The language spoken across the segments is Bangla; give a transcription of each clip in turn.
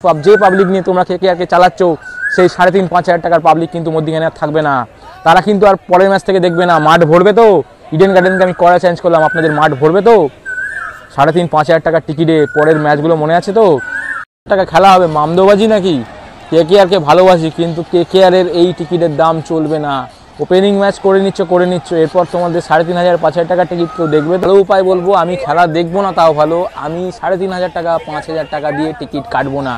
যে পাবলিক নিয়ে তোমরা কেকেআরকে চালাচ্ছ সেই 3.5-4 টাকার পাবলিক কিন্তু মধ্যখানে আর থাকবে না। তারা কিন্তু আর পরের ম্যাচ থেকে দেখবে না। মাঠ ভরবে তো? ইডেন গার্ডেনকে আমি করা চেঞ্জ করলাম, আপনাদের মাঠ ভরবে তো? 3.5-4 টাকার টিকিটে পরের ম্যাচগুলো মনে আছে তো? টাকা খেলা হবে মামদোবাজি নাকি? কেকেআরকে ভালোবাসি, কিন্তু কেকেআরের এই টিকিটের দাম চলবে না। ওপেনিং ম্যাচ করে নিচ্ছ, এরপর তোমাদের 3,500-4,000 টাকার টিকিট কেউ দেখবে? ভালো উপায় বলবো, আমি খেলা দেখবো না তাও ভালো, আমি 3,500 টাকা 5,000 টাকা দিয়ে টিকিট কাটবো না।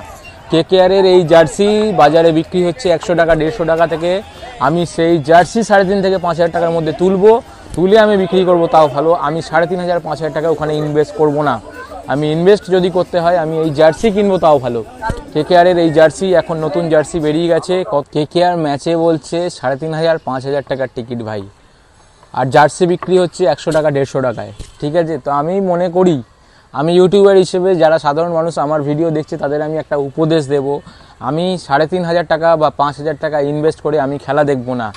কেকেআরের এই জার্সি বাজারে বিক্রি হচ্ছে 100 টাকা 150 টাকা থেকে। আমি সেই জার্সি 3,500 থেকে 5,000 টাকার মধ্যে তুলে আমি বিক্রি করবো তাও ভালো। আমি 3,500-5,000 টাকা ওখানে ইনভেস্ট করবো না। আমি ইনভেস্ট যদি করতে হয় আমি এই জার্সি কিনবো তাও ভালো। কেকেআরের এই জার্সি, এখন নতুন জার্সি বেরিয়ে গেছে। কেকেআর ম্যাচে বলছে 3,500-5,000 টাকার টিকিট ভাই, আর জার্সি বিক্রি হচ্ছে 100 টাকা 150 টাকায়। ঠিক আছে, তো আমি মনে করি, আমি ইউটিউবার হিসেবে যারা সাধারণ মানুষ আমার ভিডিও দেখছে তাদের আমি একটা উপদেশ দেব। আমি 3,500 টাকা বা 5,000 টাকা ইনভেস্ট করে আমি খেলা দেখবো না।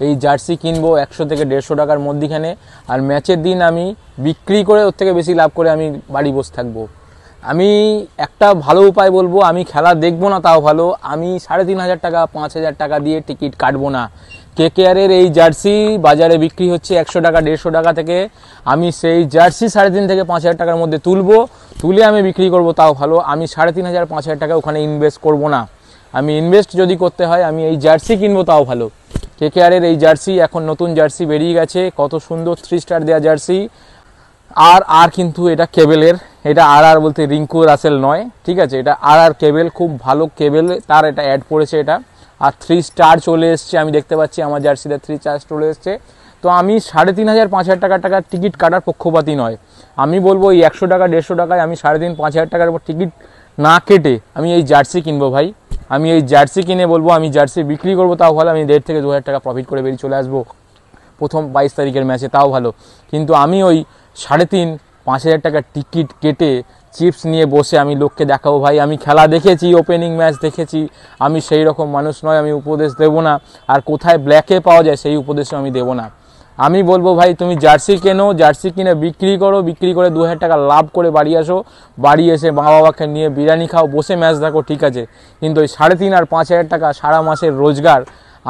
এই জার্সি কিনবো 100 থেকে 150 টাকার মধ্যখানে, আর ম্যাচের দিন আমি বিক্রি করে ওর থেকে বেশি লাভ করে আমি বাড়ি বসে থাকবো। আমি একটা ভালো উপায় বলবো, আমি খেলা দেখবো না তাও ভালো, আমি 3,500 টাকা 5,000 টাকা দিয়ে টিকিট কাটবো না। কেকেআরের এই জার্সি বাজারে বিক্রি হচ্ছে 100 টাকা 150 টাকা থেকে। আমি সেই জার্সি 3,500 থেকে 5,000 টাকার মধ্যে তুলে আমি বিক্রি করবো তাও ভালো। আমি 3,500-5,000 টাকা ওখানে ইনভেস্ট করবো না। আমি ইনভেস্ট যদি করতে হয় আমি এই জার্সি কিনবো তাও ভালো। কেকেআরের এই জার্সি, এখন নতুন জার্সি বেরিয়ে গেছে, কত সুন্দর 3 স্টার দেওয়া জার্সি। আর কিন্তু এটা কেবেলের, এটা আর বলতে রিঙ্কু রাসেল নয়, ঠিক আছে, এটা আর কেবেল, খুব ভালো কেবেল, তার এটা অ্যাড পড়েছে এটা। আর 3 স্টার চলে এসছে, আমি দেখতে পাচ্ছি আমার জার্সিতে 3 স্টার চলে এসছে। তো আমি 3,500-5,000 টাকার টিকিট কাটার পক্ষপাতী নয়। আমি বলবো এই 100 টাকা 150 টাকায় আমি 3,500-5,000 টাকার উপর টিকিট না কেটে আমি এই জার্সি কিনবো ভাই। আমি এই জার্সি কিনে বলবো আমি জার্সি বিক্রি করবো তাও ভালো, আমি 1,500 থেকে 2,000 টাকা প্রফিট করে বেরিয়ে চলে আসবো প্রথম 22 তারিখের ম্যাচে তাও ভালো। কিন্তু আমি ওই 3,500-5,000 টাকার টিকিট কেটে চিপস নিয়ে বসে আমি লোককে দেখাবো ভাই আমি খেলা দেখেছি, ওপেনিং ম্যাচ দেখেছি, আমি সেই রকম মানুষ নয়। আমি উপদেশ দেবো না, আর কোথায় ব্ল্যাকে পাওয়া যায় সেই উপদেশও আমি দেবো না। আমি বলবো ভাই তুমি জার্সি কেনো, জার্সি কিনে বিক্রি করে 2,000 টাকা লাভ করে বাড়ি আসো, বাড়ি এসে মা বাবাকে নিয়ে বিরিয়ানি খাও, বসে ম্যাচ দেখো, ঠিক আছে, কিন্তু ওই 3,500 আর 5,000 টাকা সারা মাসের রোজগার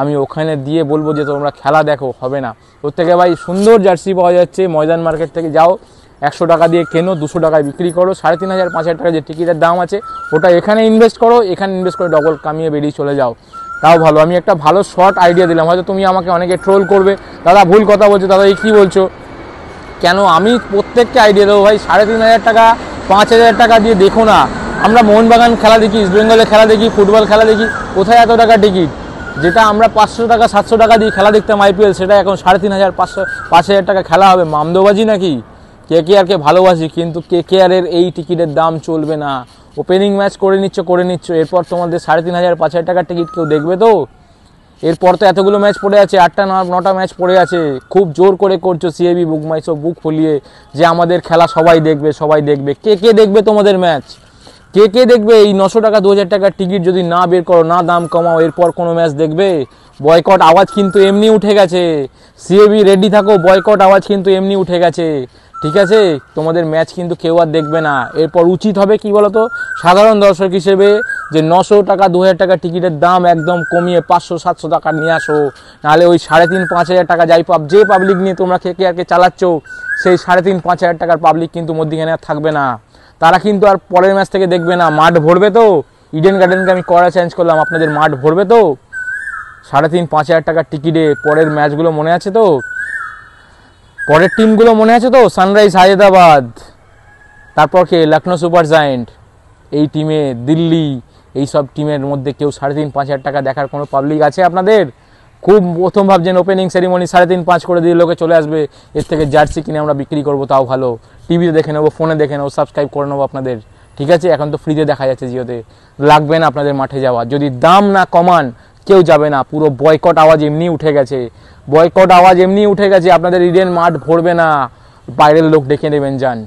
আমি ওখানে দিয়ে বলবো যে তোমরা খেলা দেখো, হবে না। ওর থেকে ভাই সুন্দর জার্সি পাওয়া যাচ্ছে ময়দান মার্কেট থেকে, যাও 100 টাকা দিয়ে কেনো, 200 টাকায় বিক্রি করো, 3,500-5,000 টাকা যে টিকিটের দাম আছে ওটা এখানে ইনভেস্ট করো, এখানে ইনভেস্ট করে ডবল কামিয়ে বেরিয়ে চলে যাও, তাও ভালো। আমি একটা ভালো শর্ট আইডিয়া দিলাম, হয়তো তুমি আমাকে অনেকে ট্রোল করবে, দাদা ভুল কথা বলছো, দাদা এই কী বলছো, কেন? আমি প্রত্যেককে আইডিয়া দেবো ভাই, 3,500 টাকা 5,000 টাকা দিয়ে দেখো না। আমরা মোহনবাগান খেলা দেখি, ইস্ট বেঙ্গলে খেলা দেখি, ফুটবল খেলা দেখি, কোথায় এত টাকা টিকিট? যেটা আমরা 500 টাকা 700 টাকা দিয়ে খেলা দেখতাম আইপিএল, সেটা এখন 3,500-5,000 টাকা খেলা হবে মামদোবাজি নাকি? কেকেআরকে ভালোবাসি, কিন্তু কেকেআরের এই টিকিটের দাম চলবে না। ওপেনিং ম্যাচ করে নিচ্ছ, এরপর তোমাদের 3,500-5,000 টাকার টিকিট কেউ দেখবে তো? এরপর তো এতগুলো ম্যাচ পড়ে আছে, 8টা-9টা ম্যাচ পড়ে আছে, খুব জোর করে করছো সিএবি বুক মাই শো বুক ফুলিয়ে যে আমাদের খেলা সবাই দেখবে। কে দেখবে তোমাদের ম্যাচ? কে দেখবে? এই 900 টাকা 2,000 টাকার টিকিট যদি না বের করো, না দাম কমাও, এরপর কোনো ম্যাচ দেখবে? বয়কট আওয়াজ কিন্তু এমনি উঠে গেছে, সিএবি রেডি থাকো, বয়কট আওয়াজ কিন্তু এমনি উঠে গেছে, ঠিক আছে? তোমাদের ম্যাচ কিন্তু কেউ আর দেখবে না। এরপর উচিত হবে কি বলতো, সাধারণ দর্শক হিসেবে, যে 900 টাকা 2,000 টাকা টিকিটের দাম একদম কমিয়ে 500-700 টাকা নিয়ে আসো, নাহলে ওই 3,500-5,000 টাকা যে পাবলিক নিয়ে তোমরা কেকেআরকে চালাচ্ছ সেই 3,500-5,000 টাকার পাবলিক কিন্তু মধ্যখানে আর থাকবে না। তারা কিন্তু আর পরের ম্যাচ থেকে দেখবে না। মাঠ ভরবে তো? ইডেন গার্ডেনকে আমি করা চেঞ্জ করলাম, আপনাদের মাঠ ভরবে তো? 3,500-5,000 টাকার টিকিটে পরের ম্যাচগুলো মনে আছে তো? পরের টিমগুলো মনে আছে তো? সানরাইজ হায়দ্রাবাদ, তারপর কে? লখনৌ সুপার জায়েন্ট, এই টিমে দিল্লি, এই সব টিমের মধ্যে কেউ 3,500-5,000 টাকা দেখার কোনো পাবলিক আছে আপনাদের? খুব প্রথম ভাবছেন ওপেনিং সেরিমনি 3,500 করে দিয়ে লোকে চলে আসবে, এর থেকে জার্সি কিনে আমরা বিক্রি করবো তাও ভালো, টিভিতে দেখে নেবো, ফোনে দেখে নেবো, সাবস্ক্রাইব করে নেবো আপনাদের, ঠিক আছে? এখন তো ফ্রিতে দেখা যাচ্ছে জিওতে, লাগবে না আপনাদের মাঠে যাওয়া। যদি দাম না কমান কেউ যাবে না। পুরো বয়কট আওয়াজ এমনি উঠে গেছে, আপনাদের ইডেন মাঠ ভরবে না, বাইরের লোক ডেকে নেবেন, যান।